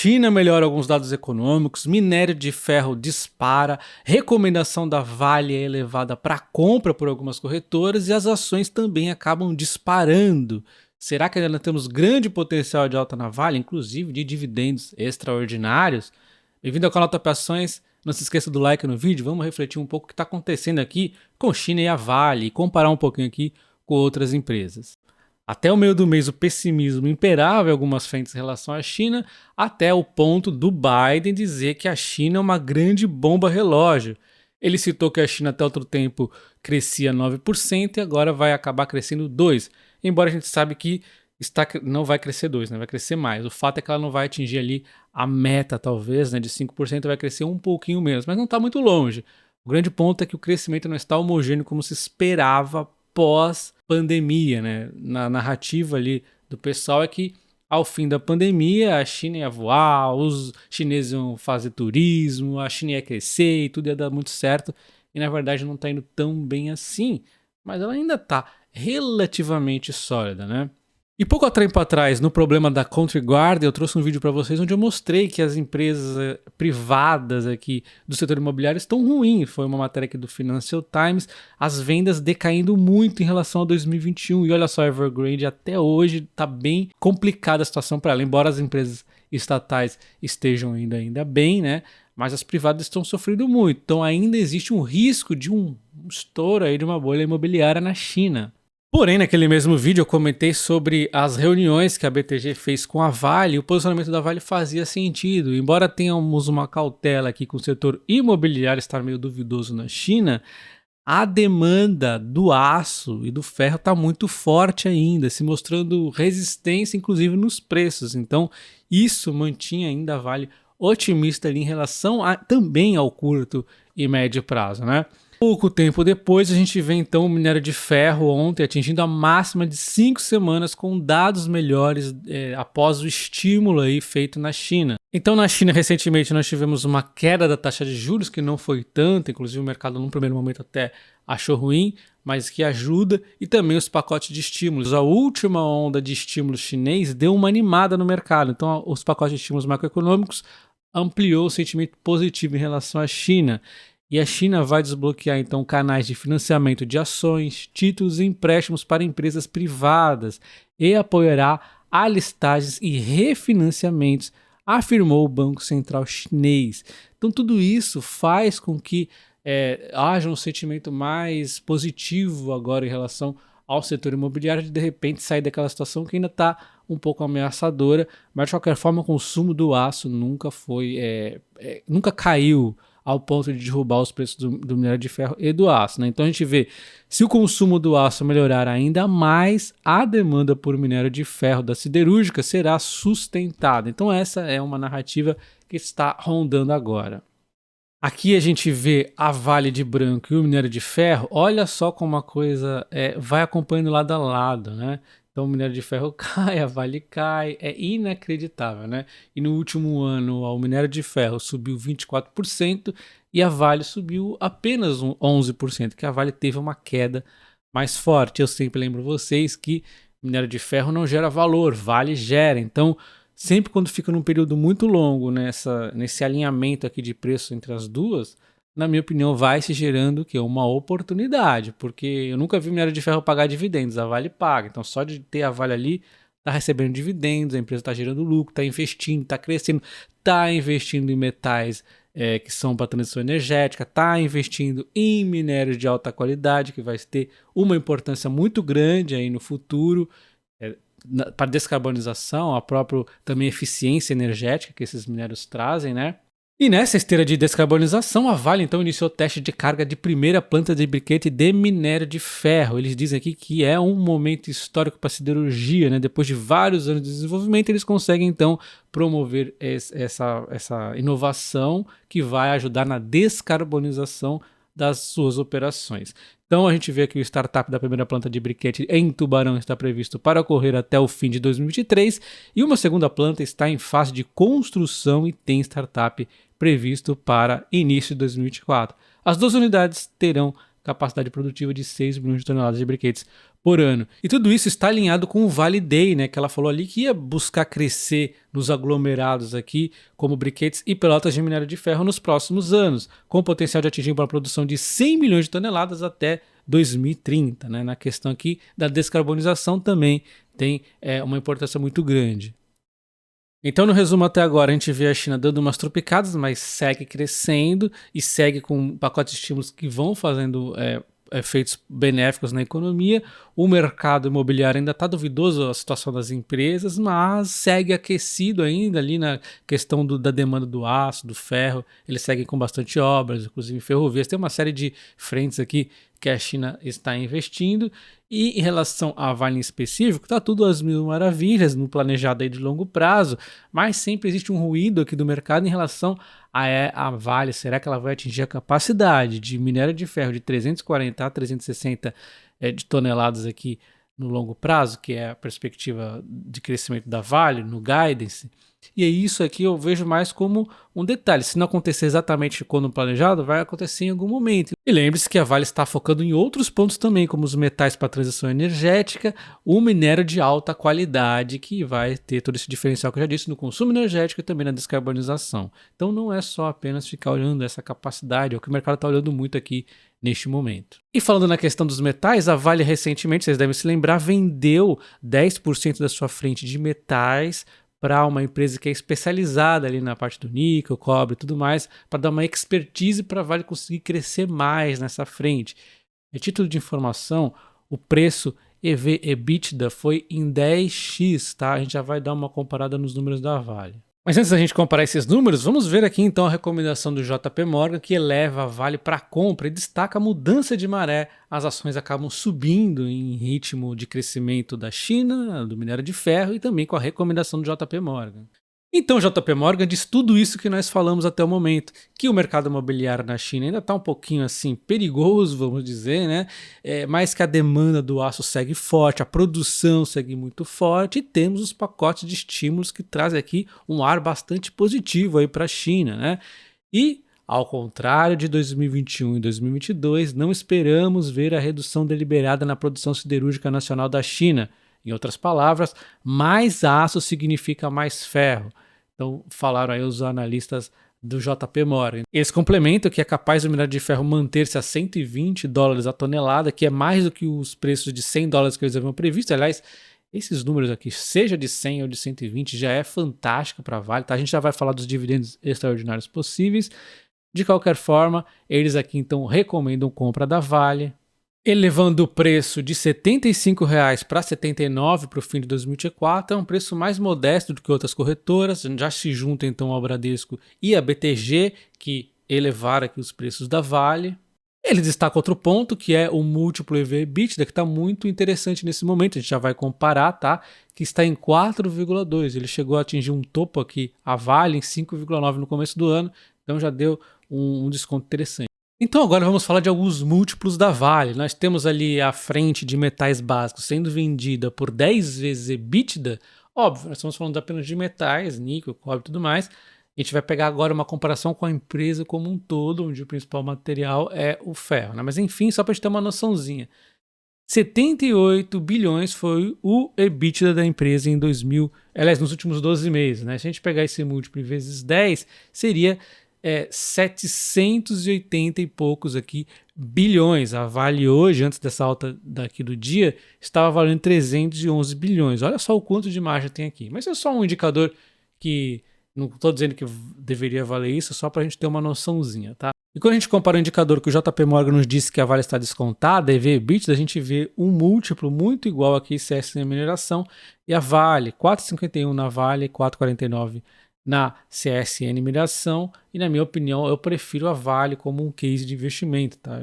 China melhora alguns dados econômicos, minério de ferro dispara, recomendação da Vale é elevada para compra por algumas corretoras e as ações também acabam disparando. Será que ainda temos grande potencial de alta na Vale, inclusive de dividendos extraordinários? Bem-vindo ao canal Top Ações, não se esqueça do like no vídeo, vamos refletir um pouco o que está acontecendo aqui com China e a Vale e comparar um pouquinho aqui com outras empresas. Até o meio do mês o pessimismo imperava em algumas frentes em relação à China, até o ponto do Biden dizer que a China é uma grande bomba relógio. Ele citou que a China até outro tempo crescia 9% e agora vai acabar crescendo 2%, embora a gente sabe que não vai crescer 2%, né? Vai crescer mais. O fato é que ela não vai atingir ali a meta, talvez, né, de 5%, vai crescer um pouquinho menos, mas não está muito longe. O grande ponto é que o crescimento não está homogêneo como se esperava pós-pandemia, né? Na narrativa ali do pessoal é que ao fim da pandemia a China ia voar, os chineses iam fazer turismo, a China ia crescer e tudo ia dar muito certo. E na verdade não está indo tão bem assim, mas ela ainda está relativamente sólida, né? E pouco tempo atrás, no problema da Country Garden, eu trouxe um vídeo para vocês onde eu mostrei que as empresas privadas aqui do setor imobiliário estão ruins. Foi uma matéria aqui do Financial Times, as vendas decaindo muito em relação a 2021. E olha só, a Evergrande até hoje está bem complicada a situação para ela, embora as empresas estatais estejam indo ainda bem, né? Mas as privadas estão sofrendo muito. Então ainda existe um risco de um estouro aí de uma bolha imobiliária na China. Porém, naquele mesmo vídeo eu comentei sobre as reuniões que a BTG fez com a Vale e o posicionamento da Vale fazia sentido. Embora tenhamos uma cautela aqui com o setor imobiliário estar meio duvidoso na China, a demanda do aço e do ferro está muito forte ainda, se mostrando resistência inclusive nos preços. Então isso mantinha ainda a Vale otimista ali em relação também ao curto e médio prazo, né? Pouco tempo depois, a gente vê então o minério de ferro ontem atingindo a máxima de 5 semanas com dados melhores após o estímulo aí feito na China. Então na China recentemente nós tivemos uma queda da taxa de juros que não foi tanta, inclusive o mercado num primeiro momento até achou ruim, mas que ajuda, e também os pacotes de estímulos. A última onda de estímulos chinês deu uma animada no mercado, então os pacotes de estímulos macroeconômicos ampliou o sentimento positivo em relação à China. E a China vai desbloquear então canais de financiamento de ações, títulos e empréstimos para empresas privadas e apoiará alistagens e refinanciamentos, afirmou o Banco Central Chinês. Então tudo isso faz com que haja um sentimento mais positivo agora em relação ao setor imobiliário, de repente sair daquela situação que ainda está um pouco ameaçadora, mas de qualquer forma o consumo do aço nunca caiu ao ponto de derrubar os preços do minério de ferro e do aço, né? Então a gente vê, se o consumo do aço melhorar ainda mais, a demanda por minério de ferro da siderúrgica será sustentada. Então essa é uma narrativa que está rondando agora. Aqui a gente vê a Vale de branco e o minério de ferro. Olha só como a coisa vai acompanhando lado a lado, né? Então o minério de ferro cai, a Vale cai, é inacreditável, né? E no último ano o minério de ferro subiu 24% e a Vale subiu apenas 11%, que a Vale teve uma queda mais forte. Eu sempre lembro vocês que minério de ferro não gera valor, Vale gera. Então sempre quando fica num período muito longo nesse alinhamento aqui de preço entre as duas, na minha opinião, vai se gerando uma oportunidade, porque eu nunca vi minério de ferro pagar dividendos, a Vale paga. Então, só de ter a Vale ali, está recebendo dividendos, a empresa está gerando lucro, está investindo, está crescendo, está investindo em metais que são para transição energética, está investindo em minério de alta qualidade, que vai ter uma importância muito grande aí no futuro, para descarbonização, a própria também eficiência energética que esses minérios trazem, né? E nessa esteira de descarbonização, a Vale então iniciou teste de carga de primeira planta de briquete de minério de ferro. Eles dizem aqui que é um momento histórico para a siderurgia, né? Depois de vários anos de desenvolvimento, eles conseguem então promover essa inovação que vai ajudar na descarbonização das suas operações. Então a gente vê que o startup da primeira planta de briquete em Tubarão está previsto para ocorrer até o fim de 2023 e uma segunda planta está em fase de construção e tem startup previsto para início de 2024. As duas unidades terão capacidade produtiva de 6 milhões de toneladas de briquetes por ano. E tudo isso está alinhado com o Vale Day, né, que ela falou ali que ia buscar crescer nos aglomerados aqui, como briquetes e pelotas de minério de ferro nos próximos anos, com o potencial de atingir uma produção de 100 milhões de toneladas até 2030. Né? Na questão aqui da descarbonização também tem uma importância muito grande. Então, no resumo até agora, a gente vê a China dando umas tropicadas, mas segue crescendo e segue com pacotes de estímulos que vão fazendo efeitos benéficos na economia. O mercado imobiliário ainda está duvidoso a situação das empresas, mas segue aquecido ainda ali na questão da demanda do aço, do ferro. Eles seguem com bastante obras, inclusive ferrovias. Tem uma série de frentes aqui que a China está investindo. E em relação à Vale em específico, está tudo às mil maravilhas, no planejado aí de longo prazo, mas sempre existe um ruído aqui do mercado em relação a Vale. Será que ela vai atingir a capacidade de minério de ferro de 340 a 360 de toneladas aqui no longo prazo, que é a perspectiva de crescimento da Vale, no guidance? E isso aqui eu vejo mais como um detalhe. Se não acontecer exatamente quando planejado, vai acontecer em algum momento. E lembre-se que a Vale está focando em outros pontos também, como os metais para a transição energética, o minério de alta qualidade, que vai ter todo esse diferencial que eu já disse no consumo energético e também na descarbonização. Então não é só apenas ficar olhando essa capacidade, é o que o mercado está olhando muito aqui neste momento. E falando na questão dos metais, a Vale recentemente, vocês devem se lembrar, vendeu 10% da sua frente de metais para uma empresa que é especializada ali na parte do níquel, cobre e tudo mais, para dar uma expertise para a Vale conseguir crescer mais nessa frente. A título de informação, o preço EV/EBITDA foi em 10x, tá? A gente já vai dar uma comparada nos números da Vale. Mas antes da gente comparar esses números, vamos ver aqui então a recomendação do JP Morgan, que eleva a Vale para compra e destaca a mudança de maré. As ações acabam subindo em ritmo de crescimento da China, do minério de ferro e também com a recomendação do JP Morgan. Então o JP Morgan diz tudo isso que nós falamos até o momento, que o mercado imobiliário na China ainda está um pouquinho assim perigoso, vamos dizer, né? Mas que a demanda do aço segue forte, a produção segue muito forte e temos os pacotes de estímulos que trazem aqui um ar bastante positivo aí para a China, né? E ao contrário de 2021 e 2022, não esperamos ver a redução deliberada na produção siderúrgica nacional da China. Em outras palavras, mais aço significa mais ferro. Então falaram aí os analistas do JP Morgan. Eles complementam que é capaz o minério de ferro manter-se a $120 a tonelada, que é mais do que os preços de $100 que eles haviam previsto. Aliás, esses números aqui, seja de 100 ou de 120, já é fantástico para a Vale, tá? A gente já vai falar dos dividendos extraordinários possíveis. De qualquer forma, eles aqui então recomendam compra da Vale, elevando o preço de R$ 75 para R$ 79 para o fim de 2024, é um preço mais modesto do que outras corretoras, já se junta então ao Bradesco e a BTG, que elevaram aqui os preços da Vale. Ele destaca outro ponto, que é o múltiplo EV/EBITDA, que está muito interessante nesse momento, a gente já vai comparar, tá? Que está em 4,2, ele chegou a atingir um topo aqui, a Vale, em 5,9 no começo do ano, então já deu um desconto interessante. Então agora vamos falar de alguns múltiplos da Vale. Nós temos ali a frente de metais básicos sendo vendida por 10 vezes EBITDA. Óbvio, nós estamos falando apenas de metais, níquel, cobre e tudo mais. A gente vai pegar agora uma comparação com a empresa como um todo, onde o principal material é o ferro, né? Mas enfim, só para a gente ter uma noçãozinha. 78 bilhões foi o EBITDA da empresa em nos últimos 12 meses, né? Se a gente pegar esse múltiplo vezes 10, seria 780 e poucos aqui bilhões. A Vale hoje, antes dessa alta daqui do dia, estava valendo 311 bilhões. Olha só o quanto de margem tem aqui. Mas é só um indicador que não estou dizendo que deveria valer isso, só para a gente ter uma noçãozinha, tá? E quando a gente compara o indicador que o JP Morgan nos disse que a Vale está descontada, EV/EBITDA, a gente vê um múltiplo muito igual aqui, CSN Mineração, e a Vale, 4,51 na Vale, 4,49 na CSN Mineração, e na minha opinião eu prefiro a Vale como um case de investimento, tá?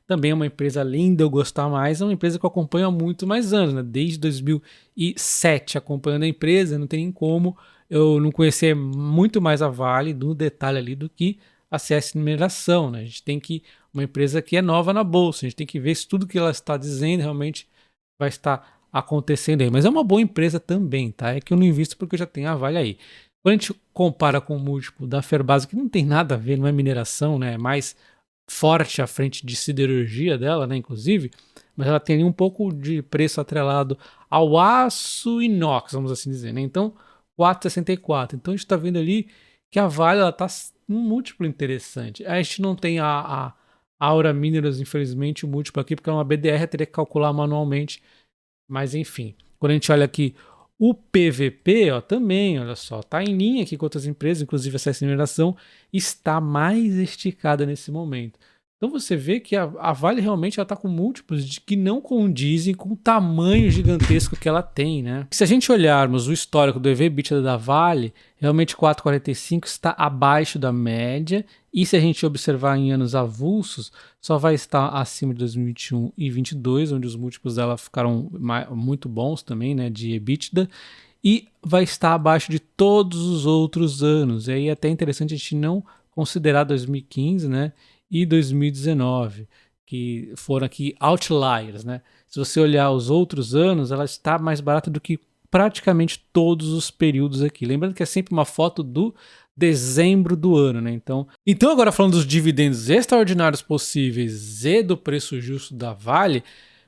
Também é uma empresa, além de eu gostar mais, é uma empresa que eu acompanho há muito mais anos, né? Desde 2007 acompanhando a empresa, não tem nem como eu não conhecer muito mais a Vale no detalhe ali do que a CSN Mineração, né? A gente tem que, uma empresa que é nova na bolsa, a gente tem que ver se tudo que ela está dizendo realmente vai estar acontecendo aí, mas é uma boa empresa também, tá? É que eu não invisto porque eu já tenho a Vale aí. Quando a gente compara com o múltiplo da Ferbasa, que não tem nada a ver, não é mineração, né? É mais forte à frente de siderurgia dela, né, inclusive, mas ela tem ali um pouco de preço atrelado ao aço inox, vamos assim dizer, né? Então, 4,64. Então, a gente está vendo ali que a Vale está um múltiplo interessante. A gente não tem a Aura Minerals, infelizmente, o múltiplo aqui, porque é uma BDR, eu teria que calcular manualmente, mas enfim. Quando a gente olha aqui o PVP, ó, também, olha só, tá em linha aqui com outras empresas, inclusive essa mineração está mais esticada nesse momento. Então você vê que a Vale realmente está com múltiplos de que não condizem com o tamanho gigantesco que ela tem, né? Se a gente olharmos o histórico do EV/EBITDA da Vale, realmente 4,45 está abaixo da média, e se a gente observar em anos avulsos, só vai estar acima de 2021 e 2022, onde os múltiplos dela ficaram muito bons também, né, de EBITDA, e vai estar abaixo de todos os outros anos. E aí é até interessante a gente não considerar 2015, né, e 2019, que foram aqui outliers, né? Se você olhar os outros anos, ela está mais barata do que praticamente todos os períodos aqui. Lembrando que é sempre uma foto do dezembro do ano, né? Então agora falando dos dividendos extraordinários possíveis e do preço justo da Vale,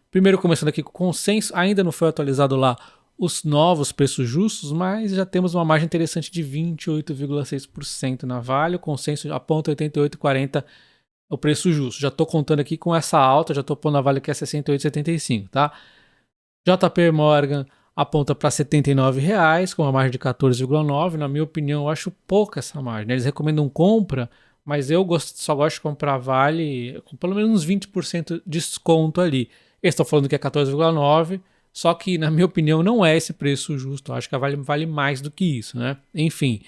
primeiro começando aqui com o consenso, ainda não foi atualizado lá os novos preços justos, mas já temos uma margem interessante de 28,6% na Vale, o consenso aponta 88,40 o preço justo. Já estou contando aqui com essa alta, já estou pondo a Vale que é 68,75, tá? JP Morgan aponta para R$ 79,00, com uma margem de 14,9. Na minha opinião, eu acho pouca essa margem, né? Eles recomendam compra, mas eu só gosto de comprar Vale com pelo menos uns 20% de desconto ali. Eles estão falando que é 14,9, só que, na minha opinião, não é esse preço justo. Eu acho que a Vale vale mais do que isso, né? Enfim.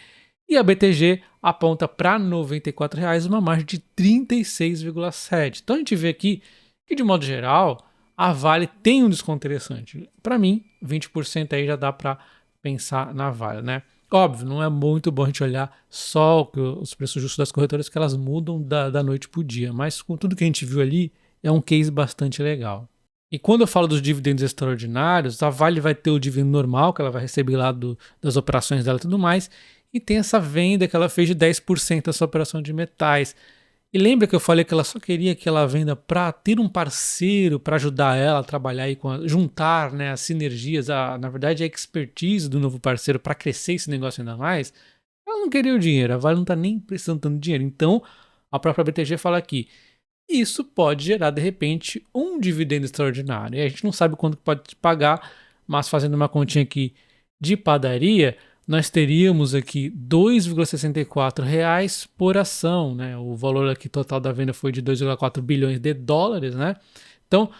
E a BTG aponta para R$ 94,00, uma margem de 36,7%. Então a gente vê aqui que, de modo geral, a Vale tem um desconto interessante. Para mim, 20% aí já dá para pensar na Vale, né? Óbvio, não é muito bom a gente olhar só os preços justos das corretoras, que elas mudam da noite para o dia, mas com tudo que a gente viu ali, é um case bastante legal. E quando eu falo dos dividendos extraordinários, a Vale vai ter o dividendo normal, que ela vai receber lá das operações dela e tudo mais, e tem essa venda que ela fez de 10% da sua operação de metais. E lembra que eu falei que ela só queria aquela venda para ter um parceiro para ajudar ela a trabalhar e juntar, né, as sinergias, na verdade a expertise do novo parceiro para crescer esse negócio ainda mais? Ela não queria o dinheiro, a Vale não está nem precisando tanto dinheiro. Então a própria BTG fala aqui, isso pode gerar de repente um dividendo extraordinário. E a gente não sabe quanto pode pagar, mas fazendo uma continha aqui de padaria, nós teríamos aqui R$ 2,64 por ação, né? O valor aqui total da venda foi de 2,4 bilhões de dólares, né? Então,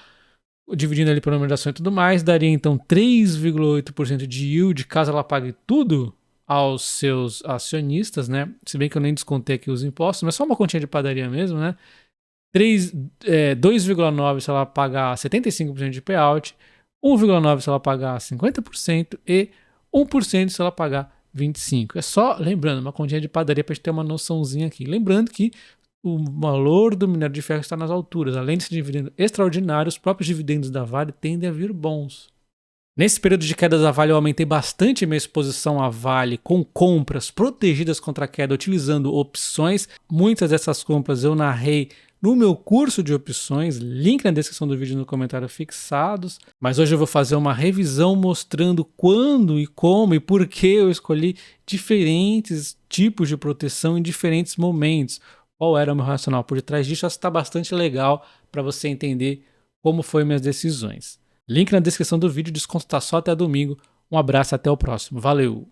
dividindo ali pelo número de ações e tudo mais, daria então 3,8% de yield, caso ela pague tudo aos seus acionistas, né? Se bem que eu nem descontei aqui os impostos, mas só uma continha de padaria mesmo, né? 2,9% se ela pagar 75% de payout, 1,9% se ela pagar 50% e 1% se ela pagar 25%. É só, lembrando, uma continha de padaria para a gente ter uma noçãozinha aqui. Lembrando que o valor do minério de ferro está nas alturas. Além desse dividendo extraordinário, os próprios dividendos da Vale tendem a vir bons. Nesse período de queda da Vale, eu aumentei bastante minha exposição à Vale com compras protegidas contra a queda, utilizando opções. Muitas dessas compras eu narrei no meu curso de opções, link na descrição do vídeo e no comentário fixados. Mas hoje eu vou fazer uma revisão mostrando quando e como e por que eu escolhi diferentes tipos de proteção em diferentes momentos. Qual era o meu racional por detrás disso? Acho que está bastante legal para você entender como foram minhas decisões. Link na descrição do vídeo, desconto está só até domingo. Um abraço e até o próximo. Valeu!